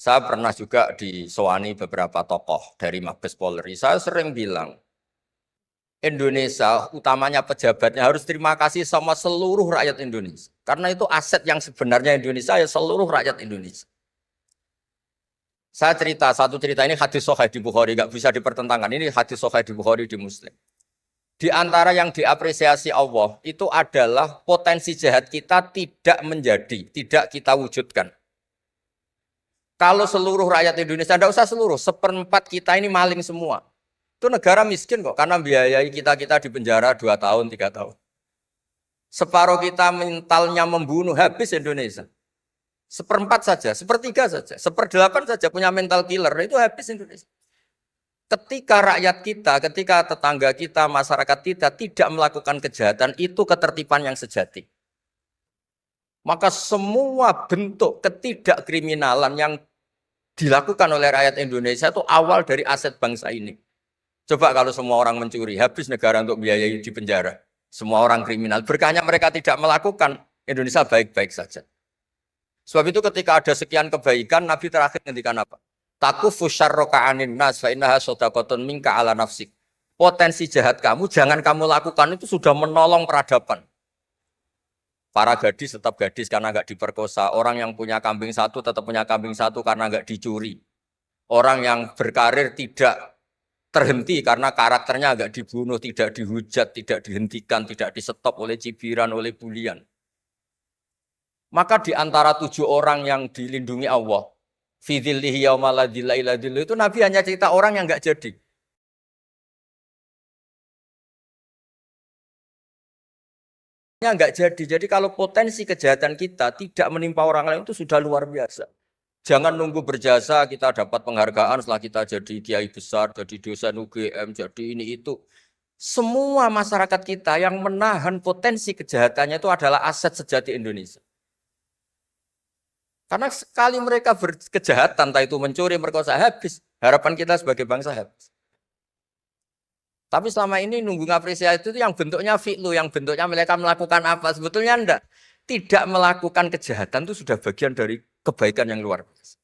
Saya pernah juga disowani beberapa tokoh dari Mabes Polri. Saya sering bilang, Indonesia, utamanya pejabatnya harus terima kasih sama seluruh rakyat Indonesia. Karena itu aset yang sebenarnya Indonesia ya seluruh rakyat Indonesia. Saya cerita, satu cerita ini hadis sahih di Bukhari, nggak bisa dipertentangkan. Ini hadis sahih di Bukhari di Muslim. Di antara yang diapresiasi Allah itu adalah potensi jahat kita tidak menjadi, tidak kita wujudkan. Kalau seluruh rakyat Indonesia, tidak usah seluruh, seperempat kita ini maling semua. Itu negara miskin kok, karena biayai kita di penjara 2 tahun, 3 tahun. Separuh kita mentalnya membunuh, habis Indonesia. Seperempat saja, sepertiga saja, 1/8 saja punya mental killer, itu habis Indonesia. Ketika rakyat kita, ketika tetangga kita, masyarakat kita tidak melakukan kejahatan, itu ketertiban yang sejati. Maka semua bentuk ketidakkriminalan yang dilakukan oleh rakyat Indonesia itu awal dari aset bangsa ini. Coba kalau semua orang mencuri, habis negara untuk biayai di penjara. Semua orang kriminal, berkahnya mereka tidak melakukan, Indonesia baik-baik saja. Sebab itu ketika ada sekian kebaikan, Nabi terakhir ngendikan apa? Takufu syarroka anin nas fa innaha shadaqatun minka ala nafsik. Potensi jahat kamu jangan kamu lakukan, itu sudah menolong peradaban. Para gadis tetap gadis karena nggak diperkosa. Orang yang punya kambing satu tetap punya kambing satu karena nggak dicuri. Orang yang berkarir tidak terhenti karena karakternya nggak dibunuh, tidak dihujat, tidak dihentikan, tidak disetop oleh cibiran, oleh bulian. Maka di antara 7 orang yang dilindungi Allah, fi dzillihi yauma la dzilla illa dzilluh, itu Nabi hanya cerita orang yang nggak jadi. Nggak jadi. Jadi kalau potensi kejahatan kita tidak menimpa orang lain itu sudah luar biasa. Jangan nunggu berjasa kita dapat penghargaan setelah kita jadi kiai besar, jadi dosen UGM, jadi ini itu. Semua masyarakat kita yang menahan potensi kejahatannya itu adalah aset sejati Indonesia. Karena sekali mereka berkejahatan, entah itu mencuri, merkosa, habis. Harapan kita sebagai bangsa habis. Tapi selama ini nunggu ngapresiasi itu yang bentuknya fi'lu, yang bentuknya mereka melakukan apa. Sebetulnya enggak. Tidak melakukan kejahatan itu sudah bagian dari kebaikan yang luar biasa.